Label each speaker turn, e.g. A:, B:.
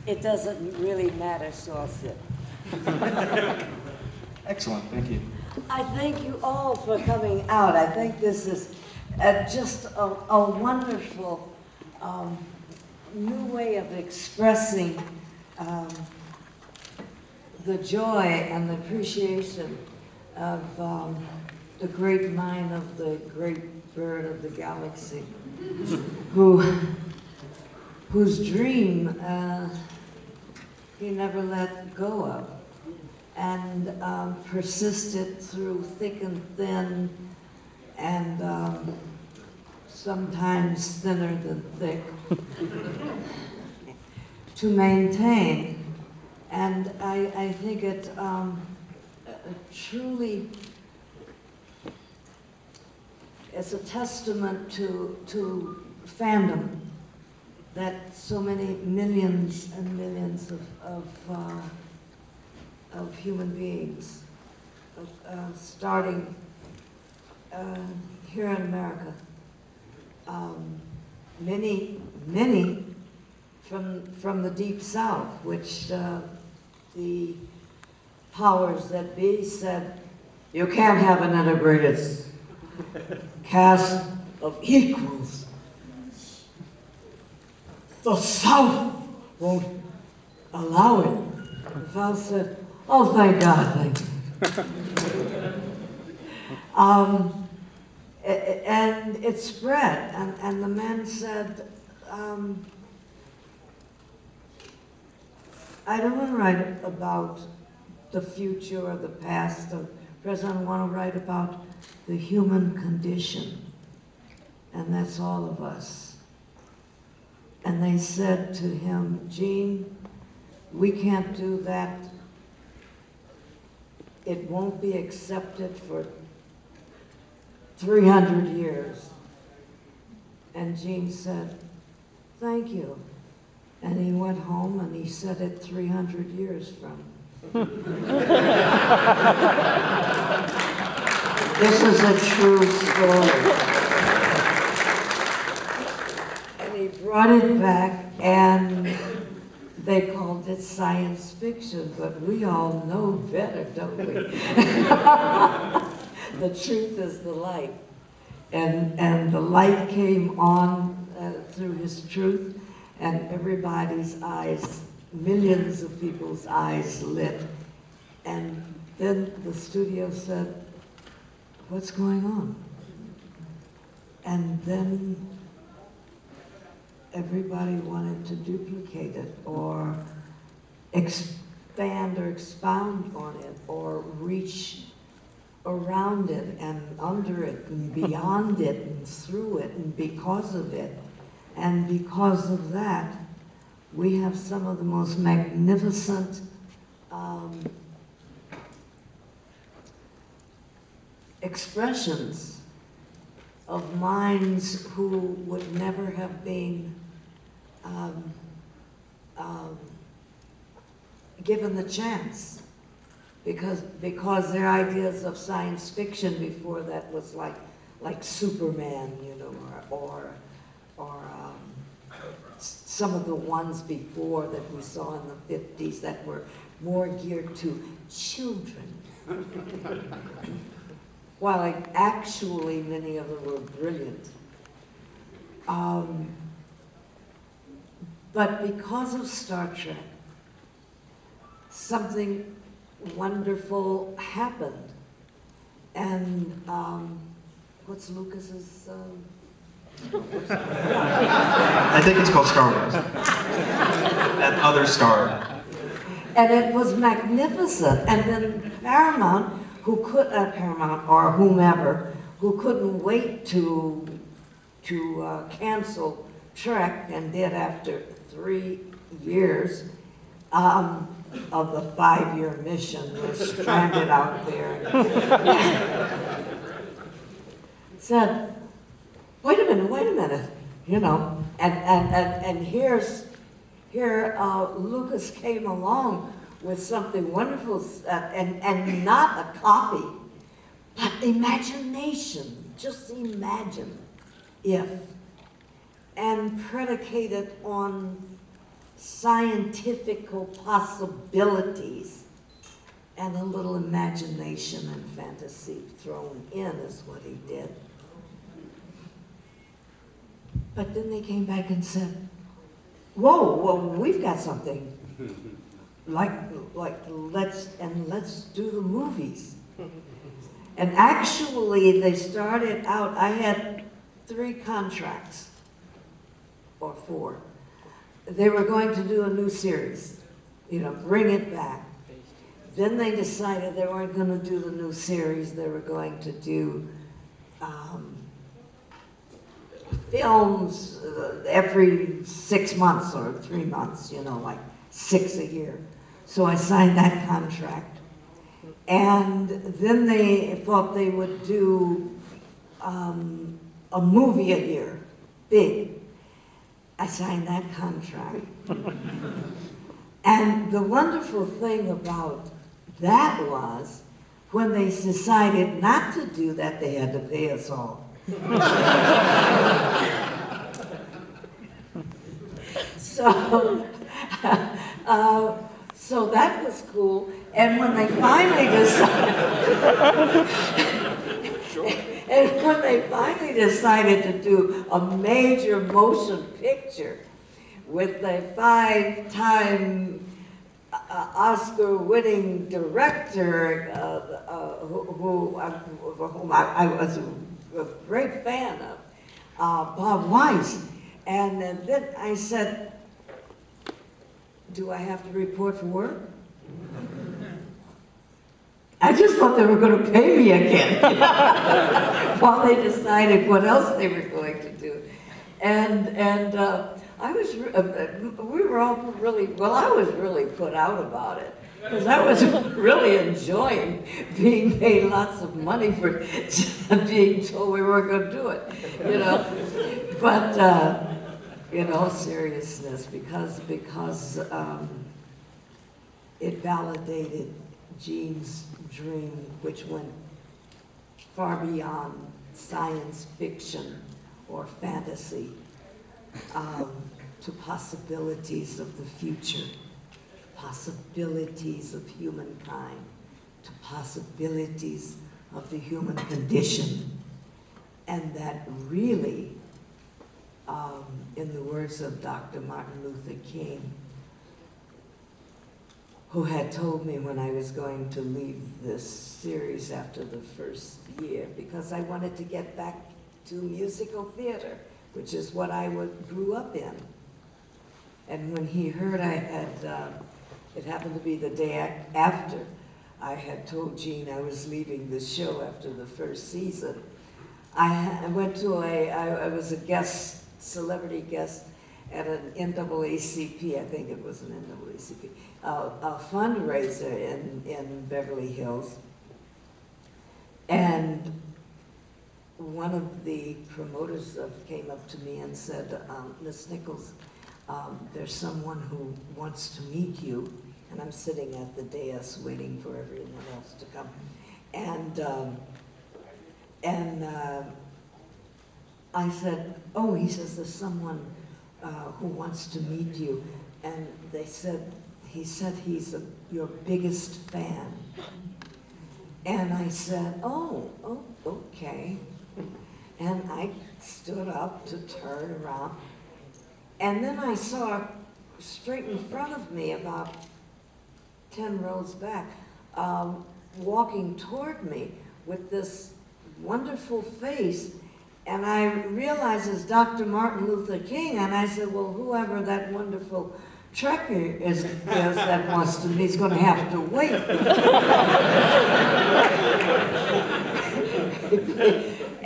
A: it doesn't really matter, so I'll sit.
B: Excellent, thank you.
A: I thank you all for coming out. I think this is just a wonderful new way of expressing the joy and the appreciation of the great mind of the great bird of the galaxy, whose dream he never let go of, and persisted through thick and thin, and sometimes thinner than thick, to maintain. And I think it truly is a testament to fandom that so many millions and millions of human beings, starting here in America, many from the Deep South, which the powers that be said, you can't have an integrated cast of equals. The South won't allow it. The South said, oh, thank God, thank you. And it spread, and the men said, I don't want to write about the future or the past or present. I want to write about the human condition, and that's all of us. And they said to him, Gene, we can't do that. It won't be accepted for 300 years. And Gene said, thank you. And he went home and he said it 300 years from. This is a true story. And he brought it back, and they called it science fiction, but we all know better, don't we? The truth is the light. And the light came on through his truth, and everybody's eyes, millions of people's eyes lit. And then the studio said, what's going on? And then everybody wanted to duplicate it or expand or expound on it or reach around it and under it and beyond it and through it and because of it. And because of that, we have some of the most magnificent expressions of minds who would never have been given the chance, because their ideas of science fiction before that was like Superman, you know, or some of the ones before that we saw in the 50s that were more geared to children. While actually many of them were brilliant. But because of Star Trek, something wonderful happened. And what's Lucas's?
B: I think it's called Star Wars. That other star.
A: And it was magnificent. And then Paramount, who could, Paramount or whomever, who couldn't wait to cancel Trek, and did after 3 years of the 5-year mission, was stranded out there. Said, wait a minute, you know, and here Lucas came along with something wonderful, and not a copy, but imagination. Just imagine if, and predicated on scientifical possibilities, and a little imagination and fantasy thrown in is what he did. But then they came back and said, whoa, well, we've got something. Let's do the movies. And actually, they started out, I had 3 contracts, or 4. They were going to do a new series, bring it back. Then they decided they weren't going to do the new series, they were going to do films every 6 months or 3 months, like 6 a year. So I signed that contract. And then they thought they would do a movie a year, big. I signed that contract. And the wonderful thing about that was, when they decided not to do that, they had to pay us all. So, so that was cool. And when they finally decided, to do a major motion picture with a 5-time Oscar-winning director, whom I was a great fan of, Bob Weiss. And then I said, do I have to report for work? I just thought they were going to pay me again, while they decided what else they were going to do. And I was, we were all really, well, I was really put out about it, because I was really enjoying being paid lots of money for being told we weren't going to do it, But, in all seriousness, because it validated Gene's dream, which went far beyond science fiction or fantasy, to possibilities of the future, possibilities of humankind, to possibilities of the human condition. And that really, in the words of Dr. Martin Luther King, who had told me when I was going to leave this series after the first year, because I wanted to get back to musical theater, which is what I grew up in. And when he heard I had, it happened to be the day after I had told Gene I was leaving the show after the first season, I went to I was a guest, celebrity guest, at an NAACP, I think it was an NAACP, a fundraiser in Beverly Hills. And one of the promoters came up to me and said, Miss Nichols, there's someone who wants to meet you. And I'm sitting at the dais waiting for everyone else to come. And I said, oh, he says, there's someone who wants to meet you. And he said he's your biggest fan. And I said, oh, okay. And I stood up to turn around. And then I saw straight in front of me, about 10 rows back, walking toward me with this wonderful face. And I realized it's Dr. Martin Luther King, and I said, well, whoever that wonderful Trekker is that wants to, he's going to have to wait.